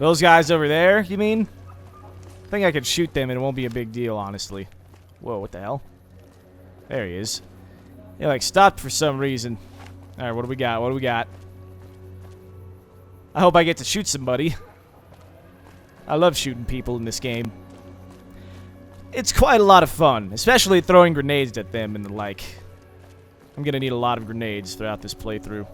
Those guys over there, you mean? I think I could shoot them and it won't be a big deal, honestly. Whoa, what the hell? There he is. He, like, stopped for some reason. Alright, what do we got? What do we got? I hope I get to shoot somebody. I love shooting people in this game. It's quite a lot of fun, especially throwing grenades at them and the like. I'm gonna need a lot of grenades throughout this playthrough.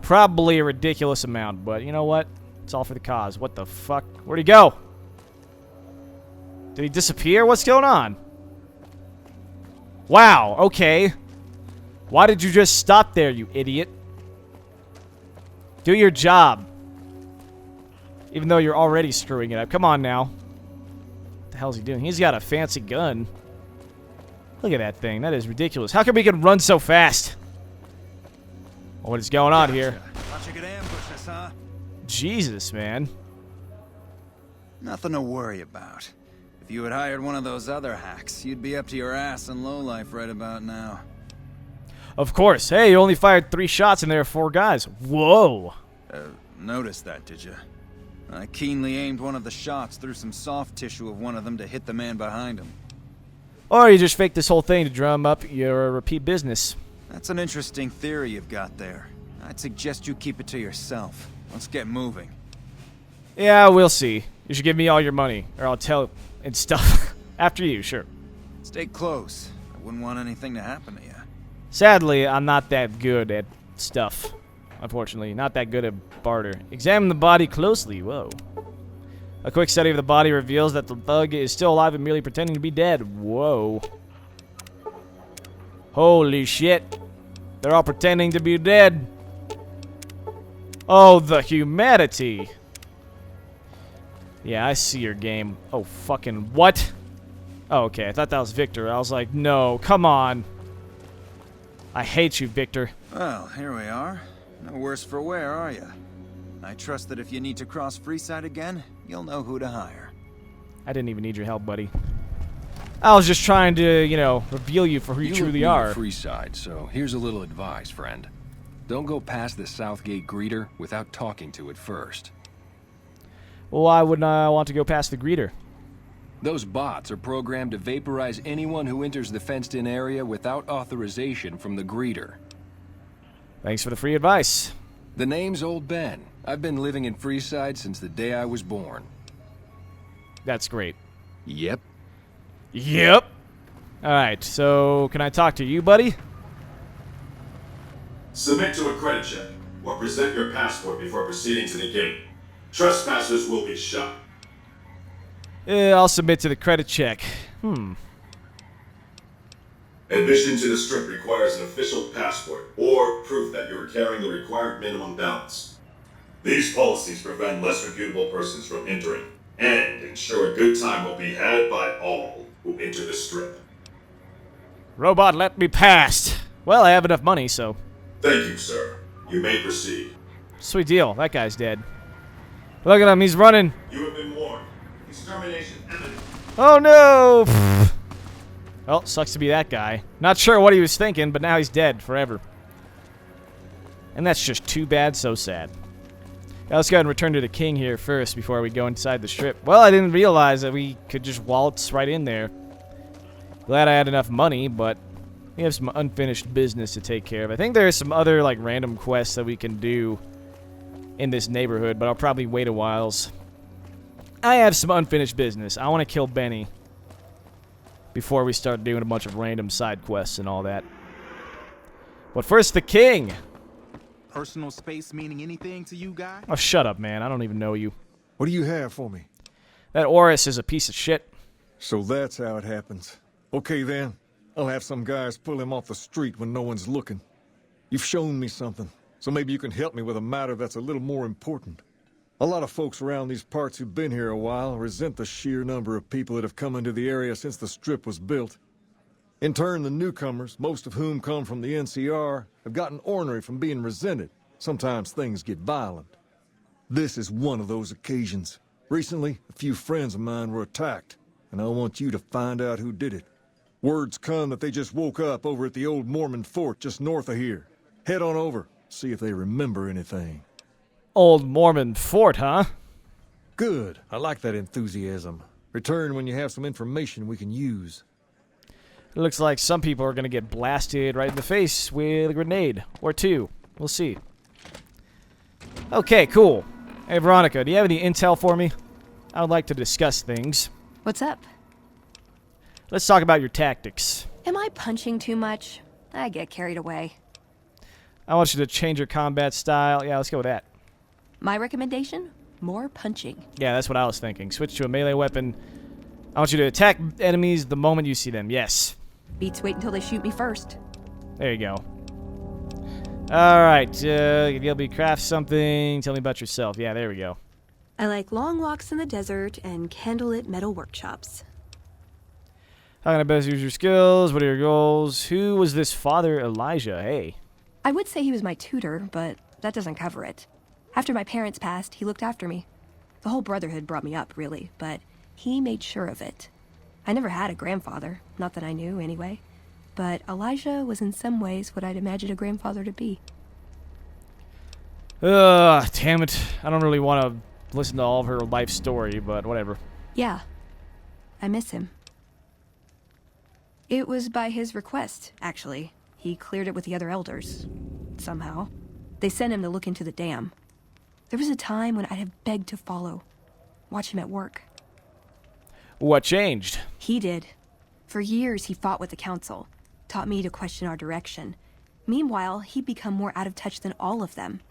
Probably a ridiculous amount, but you know what? It's all for the cause. What the fuck? Where'd he go? Did he disappear? What's going on? Wow, okay. Why did you just stop there, you idiot? Do your job. Even though you're already screwing it up. Come on now. What the hell is he doing? He's got a fancy gun. Look at that thing. That is ridiculous. How come we can run so fast? What is going on here? Thought you could ambush us, huh? Jesus, man. Nothing to worry about. If you had hired one of those other hacks, you'd be up to your ass in lowlife right about now. Of course. Hey, you only fired 3 shots and there are 4 guys. Whoa. Noticed that, did you? I keenly aimed one of the shots through some soft tissue of one of them to hit the man behind him. Or you just faked this whole thing to drum up your repeat business. That's an interesting theory you've got there. I'd suggest you keep it to yourself. Let's get moving. Yeah, we'll see. You should give me all your money, or I'll tell and stuff. After you, sure. Stay close. I wouldn't want anything to happen to you. Sadly, I'm not that good at stuff. Unfortunately, not that good at barter. Examine the body closely. Whoa. A quick study of the body reveals that the thug is still alive and merely pretending to be dead. Whoa. Holy shit. They're all pretending to be dead. Oh, the humanity. Yeah, I see your game. Oh, fucking what? Oh, okay. I thought that was Victor. I was like, no, come on. I hate you, Victor. Well, here we are. No worse for wear, are you? I trust that if you need to cross Freeside again, you'll know who to hire. I didn't even need your help, buddy. I was just trying to, you know, reveal you for who you truly are. Freeside, so here's a little advice, friend. Don't go past the Southgate greeter without talking to it first. Well, why wouldn't I want to go past the greeter? Those bots are programmed to vaporize anyone who enters the fenced-in area without authorization from the greeter. Thanks for the free advice. The name's Old Ben. I've been living in Freeside since the day I was born. That's great. Yep. Yep. Alright, so can I talk to you, buddy? Submit to a credit check, or present your passport before proceeding to the gate. Trespassers will be shot. I'll submit to the credit check. Admission to the strip requires an official passport, or proof that you are carrying the required minimum balance. These policies prevent less reputable persons from entering, and ensure a good time will be had by all who enter the strip. Robot, let me past. Well, I have enough money, so... Thank you, sir. You may proceed. Sweet deal. That guy's dead. Look at him. He's running. You have been warned. Extermination imminent. Oh, no! Well, sucks to be that guy. Not sure what he was thinking, but now he's dead forever. And that's just too bad, so sad. Now, let's go ahead and return to the king here first before we go inside the strip. Well, I didn't realize that we could just waltz right in there. Glad I had enough money, but we have some unfinished business to take care of. I think there's some other, like, random quests that we can do in this neighborhood, but I'll probably wait a while. I have some unfinished business. I want to kill Benny before we start doing a bunch of random side quests and all that. But first, the king. Personal space meaning anything to you, guy? Oh, shut up, man. I don't even know you. What do you have for me? That Oris is a piece of shit. So that's how it happens. Okay, then. I'll have some guys pull him off the street when no one's looking. You've shown me something, so maybe you can help me with a matter that's a little more important. A lot of folks around these parts who've been here a while resent the sheer number of people that have come into the area since the strip was built. In turn, the newcomers, most of whom come from the NCR, have gotten ornery from being resented. Sometimes things get violent. This is one of those occasions. Recently, a few friends of mine were attacked, and I want you to find out who did it. Word's come that they just woke up over at the old Mormon fort just north of here. Head on over, see if they remember anything. Old Mormon fort, huh? Good. I like that enthusiasm. Return when you have some information we can use. It looks like some people are going to get blasted right in the face with a grenade. Or two. We'll see. Okay, cool. Hey, Veronica, do you have any intel for me? I would like to discuss things. What's up? Let's talk about your tactics. Am I punching too much? I get carried away. I want you to change your combat style. Yeah, let's go with that. My recommendation? More punching. Yeah, that's what I was thinking. Switch to a melee weapon. I want you to attack enemies the moment you see them. Yes. Beats wait until they shoot me first. There you go. Alright, you'll be craft something. Tell me about yourself. Yeah, there we go. I like long walks in the desert and candlelit metal workshops. How can I best use your skills? What are your goals? Who was this Father Elijah? Hey. I would say he was my tutor, but that doesn't cover it. After my parents passed, he looked after me. The whole brotherhood brought me up, really, but he made sure of it. I never had a grandfather, not that I knew, anyway. But Elijah was in some ways what I'd imagined a grandfather to be. Ugh, damn it. I don't really want to listen to all of her life story, but whatever. Yeah, I miss him. It was by his request, actually. He cleared it with the other elders. Somehow. They sent him to look into the dam. There was a time when I'd have begged to follow. Watch him at work. What changed? He did. For years, he fought with the council. Taught me to question our direction. Meanwhile, he'd become more out of touch than all of them.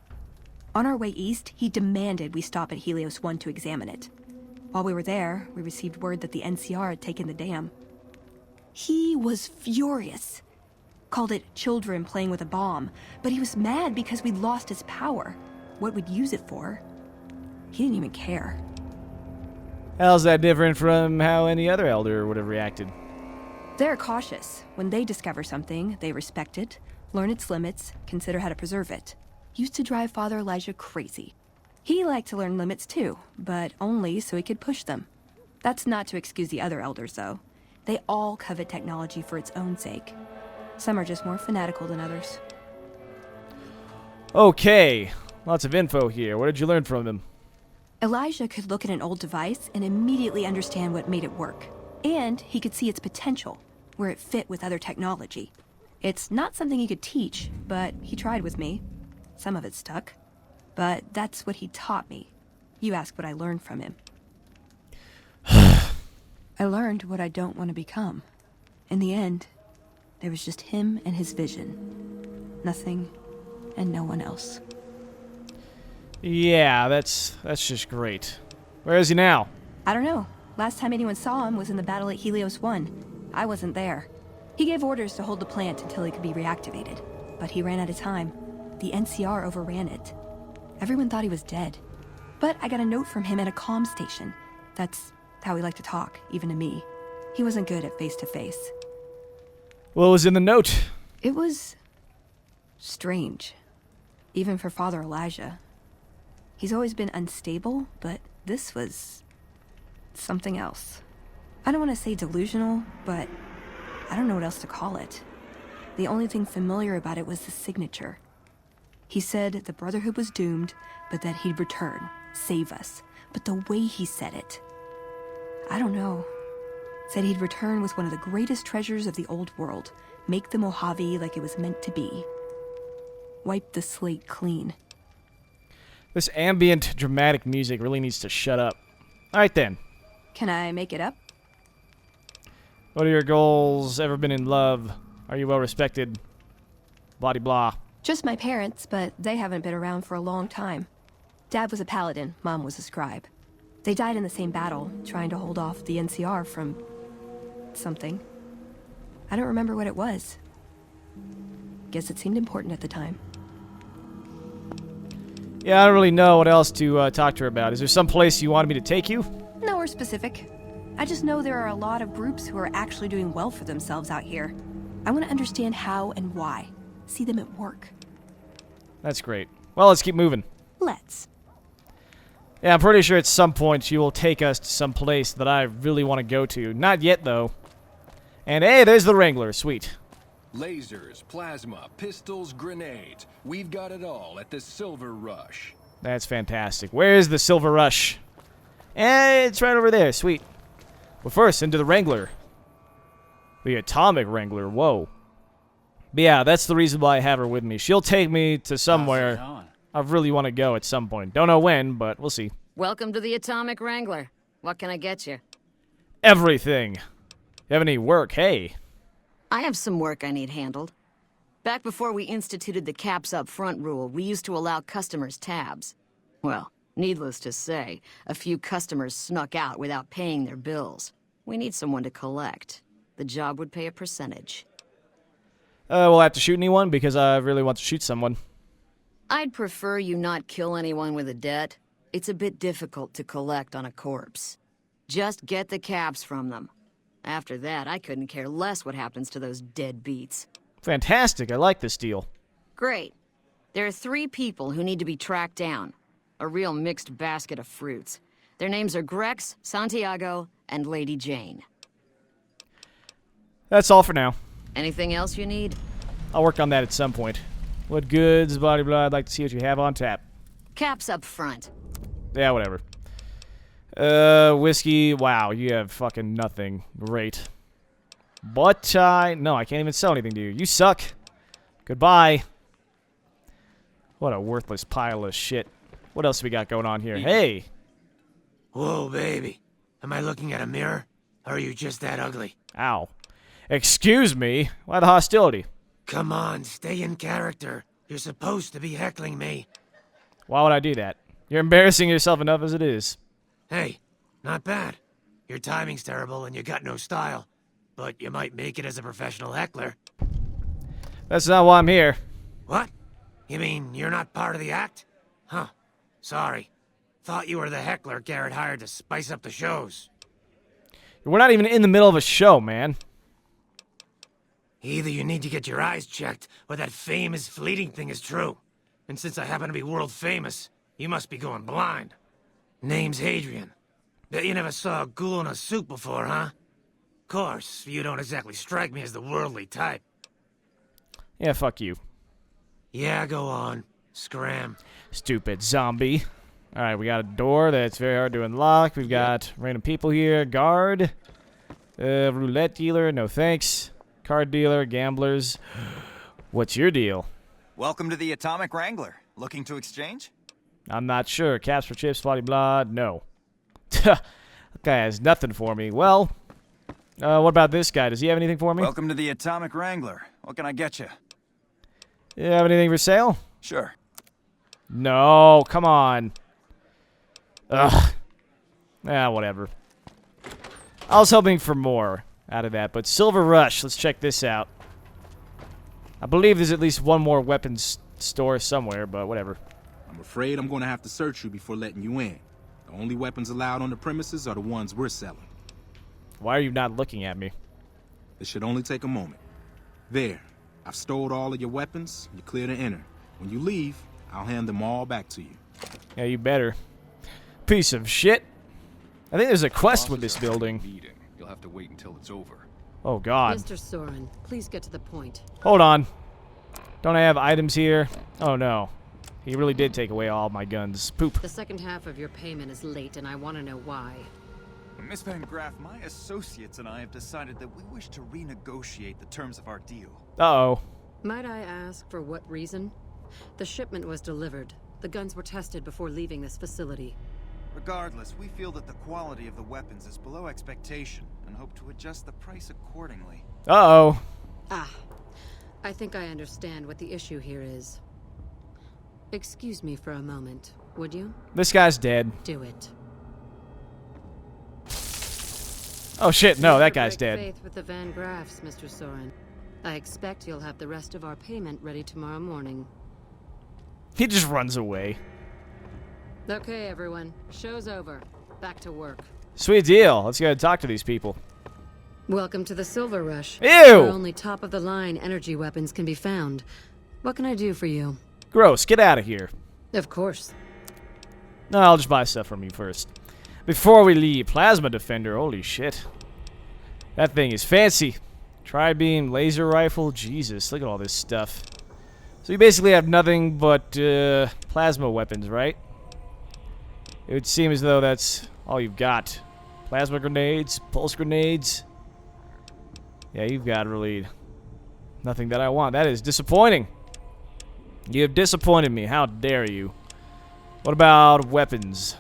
On our way east, he demanded we stop at Helios 1 to examine it. While we were there, we received word that the NCR had taken the dam. He was furious. Called it children playing with a bomb, but he was mad because we'd lost his power. What we'd use it for. He didn't even care. How's that different from how any other elder would have reacted? They're cautious. When they discover something, they respect it, learn its limits, consider how to preserve it. Used to drive Father Elijah crazy. He liked to learn limits too, but only so he could push them. That's not to excuse the other elders, though. They all covet technology for its own sake. Some are just more fanatical than others. Okay, lots of info here. What did you learn from him? Elijah could look at an old device and immediately understand what made it work. And he could see its potential, where it fit with other technology. It's not something he could teach, but he tried with me. Some of it stuck. But that's what he taught me. You ask what I learned from him. I learned what I don't want to become. In the end, there was just him and his vision. Nothing and no one else. Yeah, that's just great. Where is he now? I don't know. Last time anyone saw him was in the battle at Helios 1. I wasn't there. He gave orders to hold the plant until it could be reactivated. But he ran out of time. The NCR overran it. Everyone thought he was dead. But I got a note from him at a comm station. That's how he liked to talk, even to me. He wasn't good at face-to-face. What was in the note? It was strange. Even for Father Elijah. He's always been unstable, but this was something else. I don't want to say delusional, but I don't know what else to call it. The only thing familiar about it was the signature. He said the Brotherhood was doomed, but that he'd return, save us. But the way he said it, I don't know. Said he'd return with one of the greatest treasures of the old world, make the Mojave like it was meant to be. Wipe the slate clean. This ambient, dramatic music really needs to shut up. Alright then. Can I make it up? What are your goals? Ever been in love? Are you well respected? Blah de blah. Just my parents, but they haven't been around for a long time. Dad was a paladin, Mom was a scribe. They died in the same battle, trying to hold off the NCR from something. I don't remember what it was. Guess it seemed important at the time. Yeah, I don't really know what else to talk to her about. Is there some place you wanted me to take you? Nowhere specific. I just know there are a lot of groups who are actually doing well for themselves out here. I want to understand how and why. See them at work. That's great. Well, let's keep moving. Let's. Yeah, I'm pretty sure at some point you will take us to some place that I really want to go to. Not yet, though. And hey, there's the Wrangler. Sweet. Lasers, plasma, pistols, grenades. We've got it all at the Silver Rush. That's fantastic. Where is the Silver Rush? And it's right over there. Sweet. But first, into the Wrangler. The Atomic Wrangler. Whoa. But yeah, that's the reason why I have her with me. She'll take me to somewhere I really want to go at some point. Don't know when, but we'll see. Welcome to the Atomic Wrangler. What can I get you? Everything. You have any work? Hey. I have some work I need handled. Back before we instituted the caps up front rule, we used to allow customers tabs. Well, needless to say, a few customers snuck out without paying their bills. We need someone to collect. The job would pay a percentage. We'll have to shoot anyone because I really want to shoot someone. I'd prefer you not kill anyone with a debt. It's a bit difficult to collect on a corpse. Just get the caps from them. After that, I couldn't care less what happens to those deadbeats. Fantastic. I like this deal. Great. There are 3 people who need to be tracked down. A real mixed basket of fruits. Their names are Grex, Santiago, and Lady Jane. That's all for now. Anything else you need? I'll work on that at some point. What goods, blah, blah, blah. I'd like to see what you have on tap. Caps up front. Yeah, whatever. Whiskey. Wow, you have fucking nothing. Great. But, no, I can't even sell anything to you. You suck. Goodbye. What a worthless pile of shit. What else we got going on here? Hey! Whoa, baby. Am I looking at a mirror? Or are you just that ugly? Ow. Excuse me? Why the hostility? Come on, stay in character. You're supposed to be heckling me. Why would I do that? You're embarrassing yourself enough as it is. Hey, not bad. Your timing's terrible and you got no style. But you might make it as a professional heckler. That's not why I'm here. What? You mean you're not part of the act? Huh. Sorry. Thought you were the heckler Garrett hired to spice up the shows. We're not even in the middle of a show, man. Either you need to get your eyes checked, or that fame is fleeting thing is true. And since I happen to be world famous, you must be going blind. Name's Hadrian. Bet you never saw a ghoul in a suit before, huh? Course, you don't exactly strike me as the worldly type. Yeah, fuck you. Yeah, go on. Scram. Stupid zombie. Alright, we got a door that's very hard to unlock. We've got random people here. Guard. Roulette dealer, no thanks. Card dealer, gamblers. What's your deal? Welcome to the Atomic Wrangler. Looking to exchange? I'm not sure. Caps for chips, blah, blah, no. That guy has nothing for me. Well, what about this guy? Does he have anything for me? Welcome to the Atomic Wrangler. What can I get you? You have anything for sale? Sure. No, come on. Ugh. Whatever. I was hoping for more out of that, but Silver Rush, let's check this out. I believe there's at least one more weapons store somewhere, but whatever. I'm afraid I'm going to have to search you before letting you in. The only weapons allowed on the premises are the ones we're selling. Why are you not looking at me? It should only take a moment. There. I've stored all of your weapons. You're clear to enter. When you leave, I'll hand them all back to you. Yeah, you better. Piece of shit. I think there's a quest with this building. You'll have to wait until it's over. Oh, God. Mr. Soren, please get to the point. Hold on. Don't I have items here? Oh, no. He really did take away all my guns. Poop. The second half of your payment is late, and I want to know why. Miss Van Graff, my associates and I have decided that we wish to renegotiate the terms of our deal. Uh-oh. Might I ask for what reason? The shipment was delivered. The guns were tested before leaving this facility. Regardless, we feel that the quality of the weapons is below expectation and hope to adjust the price accordingly. Uh-oh. Ah, I think I understand what the issue here is. Excuse me for a moment, would you? This guy's dead. Do it. Oh, shit. No, that Break guy's dead. faith with the Van Graffs, Mr. Soren. I expect you'll have the rest of our payment ready tomorrow morning. He just runs away. Okay, everyone. Show's over. Back to work. Sweet deal. Let's go and talk to these people. Welcome to the Silver Rush. Ew! Where only top-of-the-line energy weapons can be found. What can I do for you? Gross. Get out of here. Of course. No, I'll just buy stuff from you first. Before we leave, Plasma Defender. Holy shit. That thing is fancy. Tri-beam, laser rifle. Jesus, look at all this stuff. So you basically have nothing but plasma weapons, right? It would seem as though that's all you've got. Plasma grenades, pulse grenades. Yeah, you've got really nothing that I want. That is disappointing. You have disappointed me. How dare you? What about weapons?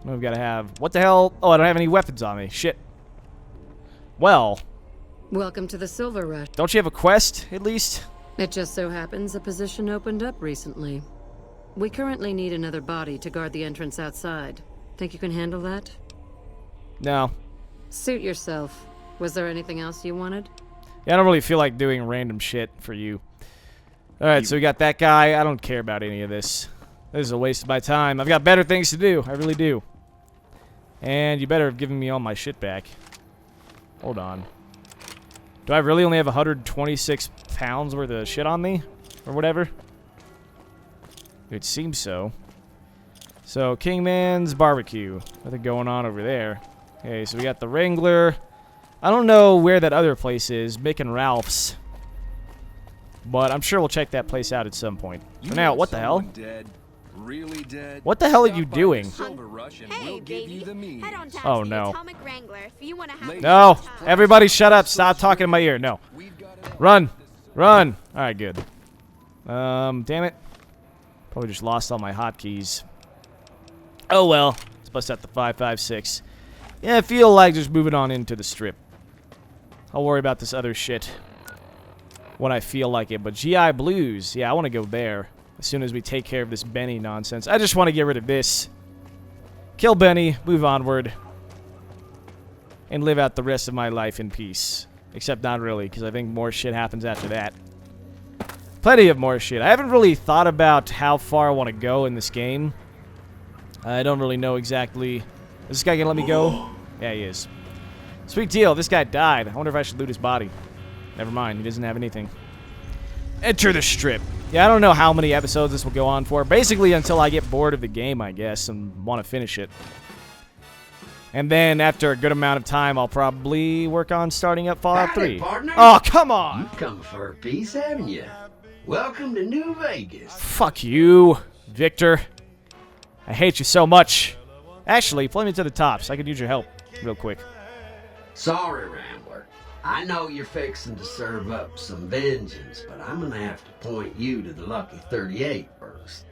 We've got to have... What the hell? Oh, I don't have any weapons on me. Shit. Well... Welcome to the Silver Rush. Don't you have a quest, at least? It just so happens a position opened up recently. We currently need another body to guard the entrance outside. Think you can handle that? No. Suit yourself. Was there anything else you wanted? Yeah, I don't really feel like doing random shit for you. Alright, so we got that guy. I don't care about any of this. This is a waste of my time. I've got better things to do. I really do. And you better have given me all my shit back. Hold on. Do I really only have 126 pounds worth of shit on me? Or whatever? It seems so. So, Kingman's Barbecue. Nothing going on over there. Okay, so we got the Wrangler. I don't know where that other place is. Mick and Ralph's. But I'm sure we'll check that place out at some point. For now, what the hell? Dead, really dead. What the hell are you doing? Silver Rush and Hey, we'll give baby. you the means. Head on down Oh, to no. the Atomic Wrangler if you want to have No! Everybody shut up. Stop talking in my ear. No. Run! Run! Alright, good. Damn it. Probably just lost all my hotkeys. Oh well. Let's bust out the 5.56. Yeah, I feel like just moving on into the strip. I'll worry about this other shit when I feel like it. But GI Blues, yeah, I want to go there as soon as we take care of this Benny nonsense. I just want to get rid of this. Kill Benny, move onward, and live out the rest of my life in peace. Except not really, because I think more shit happens after that. Plenty of more shit. I haven't really thought about how far I want to go in this game. I don't really know exactly. Is this guy going to let me go? Yeah, he is. Sweet deal. This guy died. I wonder if I should loot his body. Never mind. He doesn't have anything. Enter the strip. Yeah, I don't know how many episodes this will go on for. Basically until I get bored of the game, I guess, and want to finish it. And then after a good amount of time, I'll probably work on starting up Fallout 3. Partner. Oh, come on! You've come for a piece, haven't you? Welcome to New Vegas. Fuck you, Victor. I hate you so much. Actually, play me to the tops. I could use your help real quick. Sorry, Rambler. I know you're fixing to serve up some vengeance, but I'm gonna have to point you to the Lucky 38 first.